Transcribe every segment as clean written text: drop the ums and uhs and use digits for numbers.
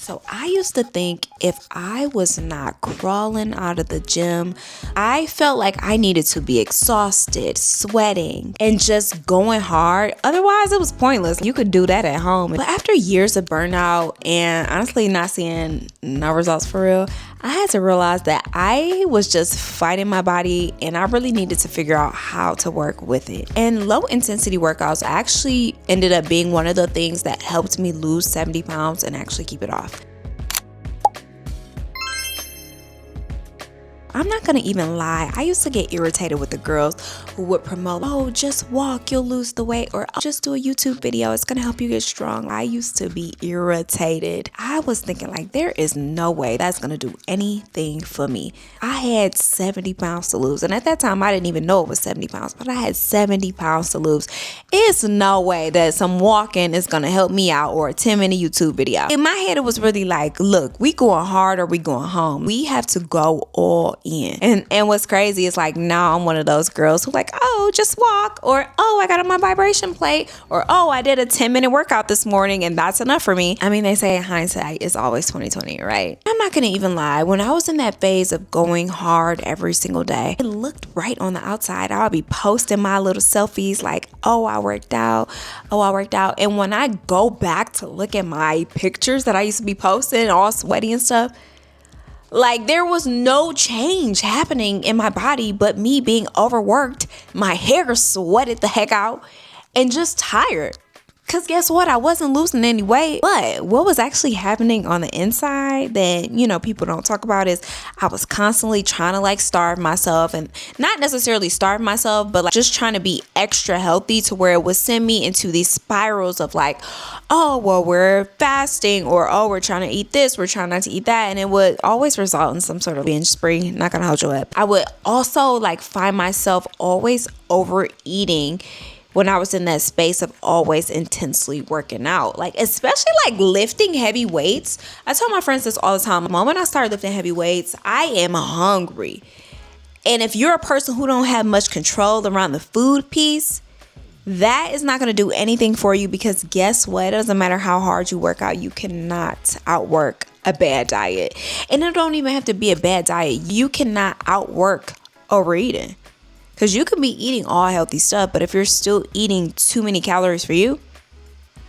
So I used to think if I was not crawling out of the gym, I felt like I needed to be exhausted, sweating, and just going hard. Otherwise, it was pointless. You could do that at home. But after years of burnout and honestly not seeing no results for real, I had to realize that I was just fighting my body and I really needed to figure out how to work with it. And low intensity workouts actually ended up being one of the things that helped me lose 70 pounds and actually keep it off. I'm not gonna even lie, I used to get irritated with the girls who would promote, oh, just walk, you'll lose the weight, or just do a YouTube video, it's gonna help you get strong. I used to be irritated. I was thinking like, there is no way that's gonna do anything for me. I had 70 pounds to lose, and at that time I didn't even know it was 70 pounds, but I had 70 pounds to lose. It's no way that some walking is gonna help me out or a 10-minute YouTube video. In my head it was really like, look, we going hard or we going home. We have to go all in. And what's crazy is like now I'm one of those girls who like, oh, just walk, or oh, I got on my vibration plate, or oh, I did a 10-minute workout this morning and that's enough for me. I mean, they say hindsight is always 20/20, right? I'm not gonna even lie. When I was in that phase of going hard every single day, it looked right on the outside. I would be posting my little selfies like, oh, I worked out. And when I go back to look at my pictures that I used to be posting all sweaty and stuff, like there was no change happening in my body but me being overworked, my hair sweated the heck out, and just tired. Because guess what? I wasn't losing any weight. But what was actually happening on the inside that, people don't talk about is I was constantly trying to like starve myself, and not necessarily starve myself, but like just trying to be extra healthy to where it would send me into these spirals of like, oh, well, we're fasting, or oh, we're trying to eat this, we're trying not to eat that. And it would always result in some sort of binge spree. Not gonna hold you up. I would also like find myself always overeating when I was in that space of always intensely working out, like especially like lifting heavy weights. I tell my friends this all the time. The moment I start lifting heavy weights, I am hungry. And if you're a person who don't have much control around the food piece, that is not going to do anything for you, because guess what? It doesn't matter how hard you work out, you cannot outwork a bad diet. And it don't even have to be a bad diet. You cannot outwork overeating. Because you can be eating all healthy stuff, but if you're still eating too many calories for you,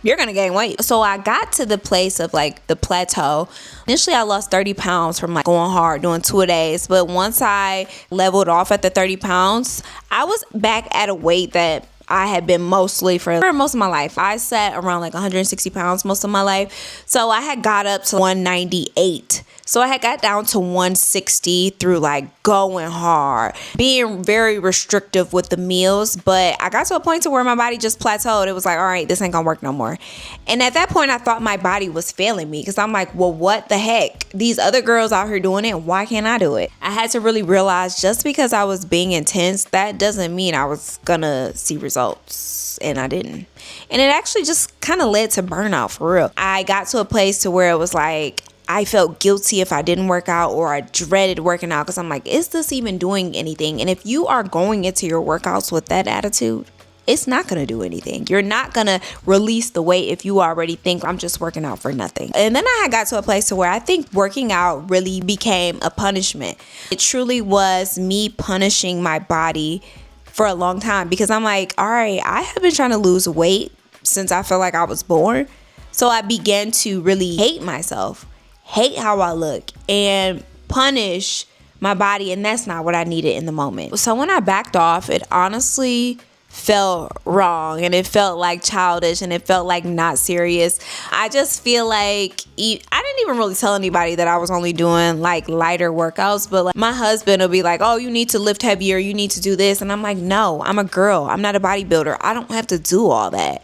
you're going to gain weight. So I got to the place of like the plateau. Initially, I lost 30 pounds from like going hard, doing 2-a-days. But once I leveled off at the 30 pounds, I was back at a weight that I had been mostly for most of my life. I sat around like 160 pounds most of my life. So I had got up to 198. So I had got down to 160 through like going hard, being very restrictive with the meals. But I got to a point to where my body just plateaued. It was like, all right, this ain't gonna work no more. And at that point, I thought my body was failing me, because I'm like, well, what the heck? These other girls out here doing it, why can't I do it? I had to really realize just because I was being intense, that doesn't mean I was gonna see results. And I didn't. And it actually just kind of led to burnout for real. I got to a place to where it was like, I felt guilty if I didn't work out, or I dreaded working out, because I'm like, is this even doing anything? And if you are going into your workouts with that attitude, it's not going to do anything. You're not going to release the weight if you already think I'm just working out for nothing. And then I had got to a place to where I think working out really became a punishment. It truly was me punishing my body for a long time, because I'm like, all right, I have been trying to lose weight since I feel like I was born. So I began to really hate myself, hate how I look, and punish my body. And that's not what I needed in the moment. So when I backed off, it honestly felt wrong, and it felt like childish, and it felt like not serious. I just feel like I didn't even really tell anybody that I was only doing like lighter workouts, but like my husband will be like, oh, you need to lift heavier, you need to do this. And I'm like, no, I'm a girl. I'm not a bodybuilder. I don't have to do all that.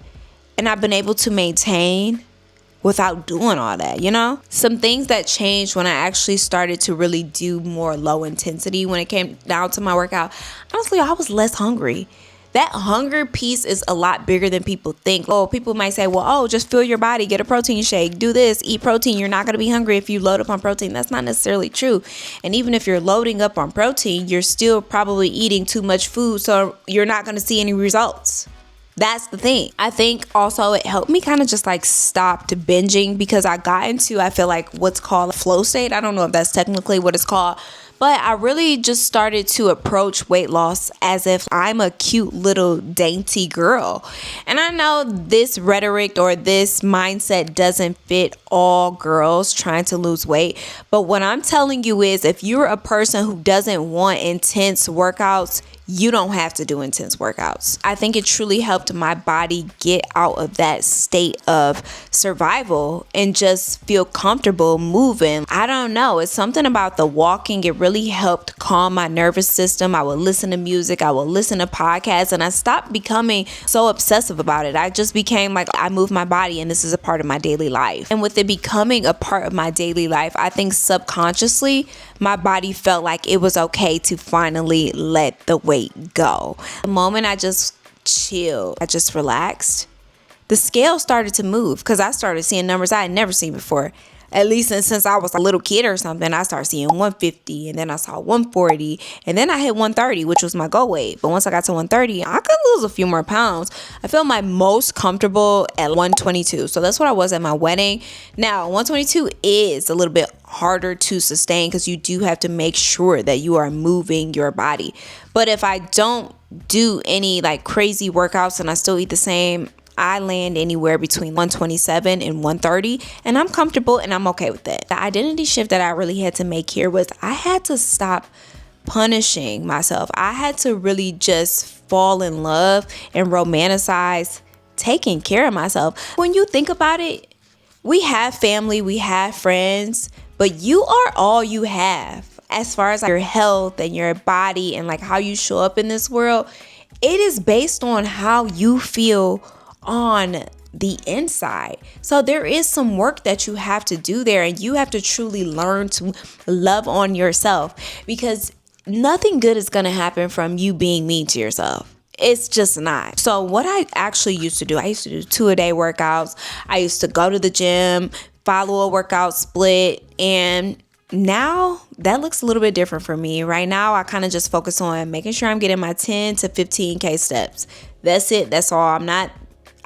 And I've been able to maintain without doing all that, Some things that changed when I actually started to really do more low intensity when it came down to my workout. Honestly, I was less hungry. That hunger piece is a lot bigger than people think. Oh, people might say, well, oh, just fuel your body, get a protein shake, do this, eat protein. You're not going to be hungry if you load up on protein. That's not necessarily true. And even if you're loading up on protein, you're still probably eating too much food. So you're not going to see any results. That's the thing. I think also it helped me kind of just like stop to binging, because I got into, I feel like, what's called a flow state. I don't know if that's technically what it's called, but I really just started to approach weight loss as if I'm a cute little dainty girl. And I know this rhetoric or this mindset doesn't fit all girls trying to lose weight. But what I'm telling you is, if you're a person who doesn't want intense workouts, you don't have to do intense workouts. I think it truly helped my body get out of that state of survival and just feel comfortable moving. I don't know. It's something about the walking. It really helped calm my nervous system. I would listen to music. I would listen to podcasts, and I stopped becoming so obsessive about it. I just became like, I move my body and this is a part of my daily life. And with it becoming a part of my daily life, I think subconsciously my body felt like it was okay to finally let the weight go. The moment I just chilled, I just relaxed, the scale started to move, because I started seeing numbers I had never seen before. At least since I was a little kid or something, I started seeing 150, and then I saw 140, and then I hit 130, which was my goal weight. But once I got to 130, I could lose a few more pounds. I felt my most comfortable at 122. So that's what I was at my wedding. Now, 122 is a little bit harder to sustain, because you do have to make sure that you are moving your body. But if I don't do any like crazy workouts and I still eat the same, I land anywhere between 127 and 130, and I'm comfortable and I'm okay with that. The identity shift that I really had to make here was I had to stop punishing myself. I had to really just fall in love and romanticize taking care of myself. When you think about it, we have family, we have friends, but you are all you have as far as like your health and your body and like how you show up in this world. It is based on how you feel on the inside. So there is some work that you have to do there, and you have to truly learn to love on yourself, because nothing good is going to happen from you being mean to yourself. It's just not. So what I actually used to do, I used to do 2-a-day workouts. I used to go to the gym, follow a workout split, and now that looks a little bit different for me. Right now, I kind of just focus on making sure I'm getting my 10 to 15K steps. That's it. That's all.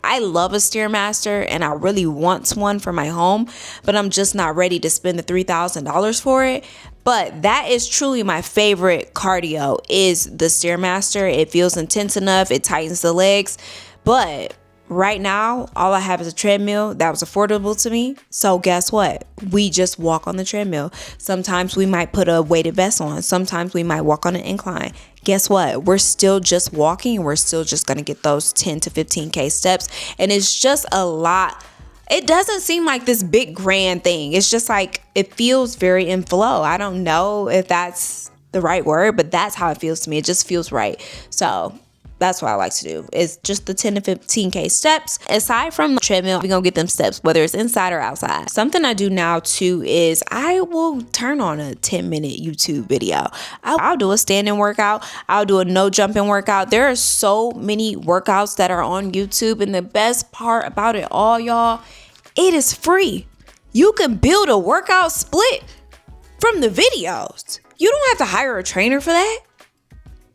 I love a Stairmaster and I really want one for my home, but I'm just not ready to spend the $3,000 for it. But that is truly my favorite cardio, is the Stairmaster. It feels intense enough. It tightens the legs. But right now, all I have is a treadmill that was affordable to me. So guess what? We just walk on the treadmill. Sometimes we might put a weighted vest on. Sometimes we might walk on an incline. Guess what? We're still just walking, and we're still just going to get those 10 to 15K steps. And it's just a lot. It doesn't seem like this big grand thing. It's just like, it feels very in flow. I don't know if that's the right word, but that's how it feels to me. It just feels right. So that's what I like to do, is just the 10 to 15K steps. Aside from the treadmill, we're going to get them steps, whether it's inside or outside. Something I do now too is I will turn on a 10-minute YouTube video. I'll do a standing workout. I'll do a no jumping workout. There are so many workouts that are on YouTube. And the best part about it all, y'all, it is free. You can build a workout split from the videos. You don't have to hire a trainer for that.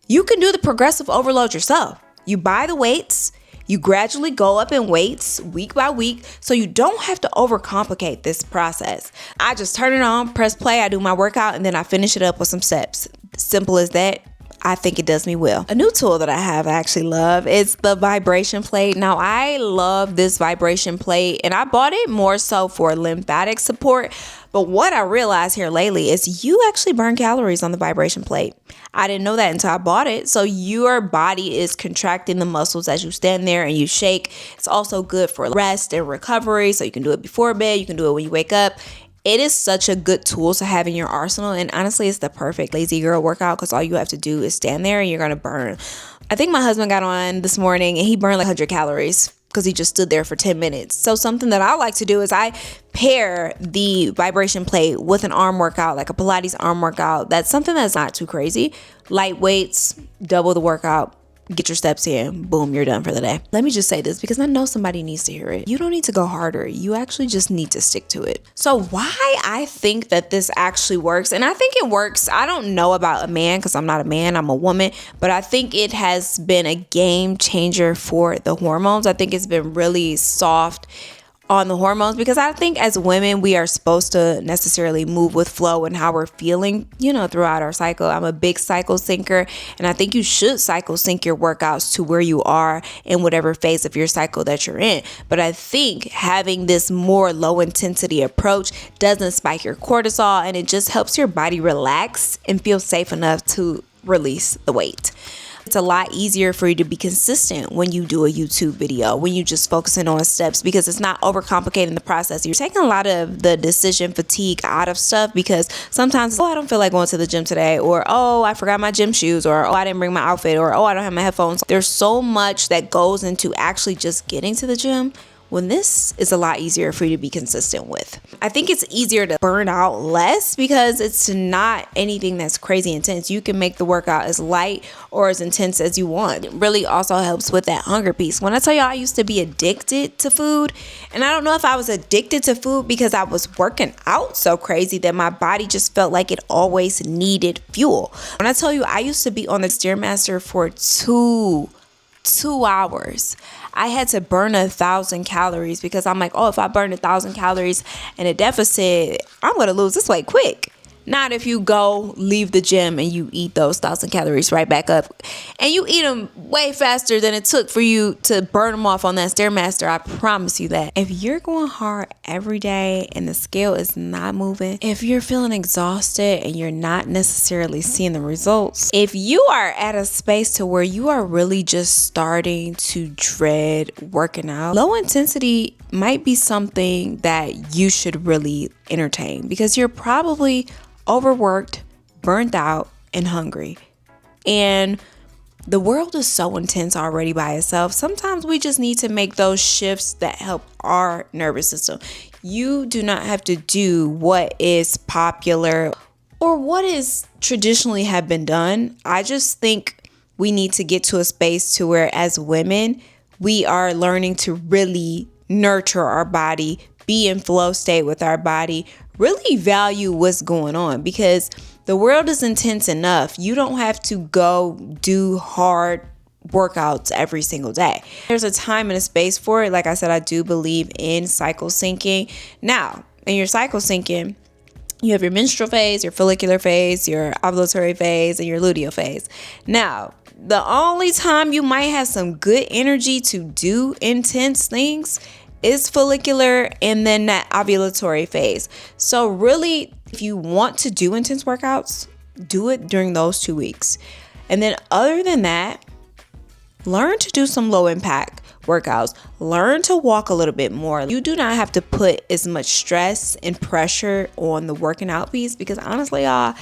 You can do the progressive overload yourself. You buy the weights, you gradually go up in weights week by week, so you don't have to overcomplicate this process. I just turn it on, press play, I do my workout, and then I finish it up with some steps. Simple as that. I think it does me well. A new tool that I have I actually love is the vibration plate. Now, I love this vibration plate, and I bought it more so for lymphatic support. But what I realized here lately is you actually burn calories on the vibration plate. I didn't know that until I bought it. So your body is contracting the muscles as you stand there and you shake. It's also good for rest and recovery. So you can do it before bed. You can do it when you wake up. It is such a good tool to have in your arsenal. And honestly, it's the perfect lazy girl workout, because all you have to do is stand there and you're going to burn. I think my husband got on this morning and he burned like 100 calories because he just stood there for 10 minutes. So something that I like to do is I pair the vibration plate with an arm workout, like a Pilates arm workout. That's something that's not too crazy. Light weights, double the workout. get your steps in, boom, you're done for the day. Let me just say this because I know somebody needs to hear it. You don't need to go harder. You actually just need to stick to it. So why I think that this actually works, and I think it works. I don't know about a man because I'm not a man, I'm a woman, but I think it has been a game changer for the hormones. I think it's been really soft on the hormones because I think as women we are supposed to necessarily move with flow and how we're feeling, throughout our cycle. I'm a big cycle syncer, and I think you should cycle sync your workouts to where you are in whatever phase of your cycle that you're in. But I think having this more low intensity approach doesn't spike your cortisol, and it just helps your body relax and feel safe enough to release the weight. It's a lot easier for you to be consistent when you do a YouTube video, when you just focusing on steps, because it's not overcomplicating the process. You're taking a lot of the decision fatigue out of stuff because sometimes, I don't feel like going to the gym today, or, I forgot my gym shoes, or, I didn't bring my outfit, or, I don't have my headphones. There's so much that goes into actually just getting to the gym, when this is a lot easier for you to be consistent with. I think it's easier to burn out less because it's not anything that's crazy intense. You can make the workout as light or as intense as you want. It really also helps with that hunger piece. When I tell y'all I used to be addicted to food, and I don't know if I was addicted to food because I was working out so crazy that my body just felt like it always needed fuel. When I tell you I used to be on the Stairmaster for two hours, I had to burn 1,000 calories because I'm like, if I burn 1,000 calories in a deficit, I'm going to lose this weight quick. Not if you go leave the gym and you eat those 1,000 calories right back up, and you eat them way faster than it took for you to burn them off on that Stairmaster. I promise you that. If you're going hard every day and the scale is not moving, if you're feeling exhausted and you're not necessarily seeing the results, if you are at a space to where you are really just starting to dread working out, low intensity might be something that you should really entertain because you're probably overworked, burnt out, and hungry. And the world is so intense already by itself. Sometimes we just need to make those shifts that help our nervous system. You do not have to do what is popular or what is traditionally have been done. I just think we need to get to a space to where as women, we are learning to really nurture our body, be in flow state with our body, really value what's going on because the world is intense enough. You don't have to go do hard workouts every single day. There's a time and a space for it. Like I said, I do believe in cycle syncing. Now, in your cycle syncing, you have your menstrual phase, your follicular phase, your ovulatory phase, and your luteal phase. Now, the only time you might have some good energy to do intense things is follicular and then that ovulatory phase. So really, if you want to do intense workouts, do it during those 2 weeks. And then other than that, learn to do some low impact workouts. Learn to walk a little bit more. You do not have to put as much stress and pressure on the working out piece because honestly, y'all,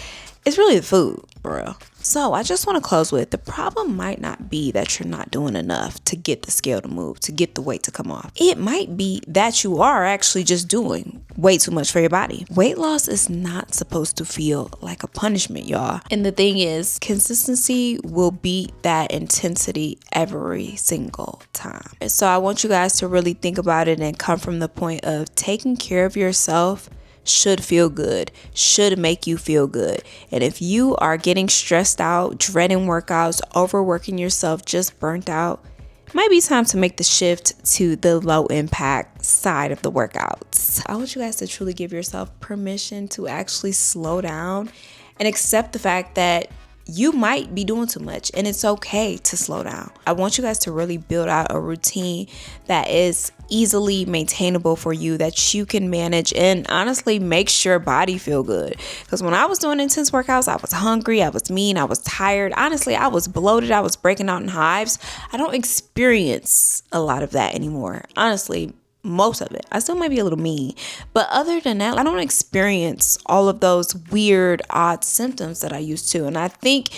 it's really the food, for real. So I just want to close with the problem might not be that you're not doing enough to get the scale to move, to get the weight to come off. It might be that you are actually just doing way too much for your body. Weight loss is not supposed to feel like a punishment, y'all. And the thing is, consistency will beat that intensity every single time. And so I want you guys to really think about it and come from the point of taking care of yourself should feel good, should make you feel good. And if you are getting stressed out, dreading workouts, overworking yourself, just burnt out, it might be time to make the shift to the low impact side of the workouts. I want you guys to truly give yourself permission to actually slow down and accept the fact that you might be doing too much and it's okay to slow down. I want you guys to really build out a routine that is easily maintainable for you, that you can manage and honestly makes your body feel good. Because when I was doing intense workouts, I was hungry, I was mean, I was tired. Honestly, I was bloated, I was breaking out in hives. I don't experience a lot of that anymore. Honestly, most of it. I still might be a little mean, but other than that, I don't experience all of those weird, odd symptoms that I used to. And I think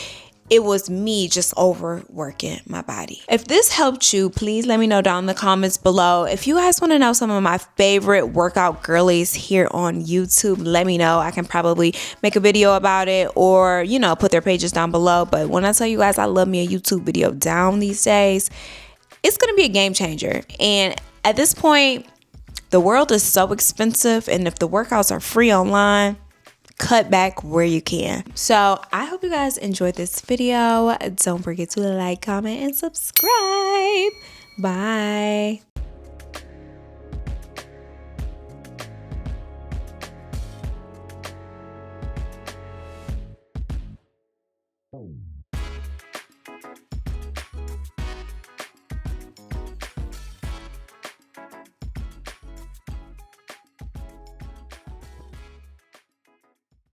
it was me just overworking my body. If this helped you, please let me know down in the comments below. If you guys want to know some of my favorite workout girlies here on YouTube, let me know. I can probably make a video about it or, put their pages down below. But when I tell you guys I love me a YouTube video down these days, it's going to be a game changer. And at this point, the world is so expensive. And if the workouts are free online, cut back where you can. So I hope you guys enjoyed this video. Don't forget to like, comment, and subscribe. Bye.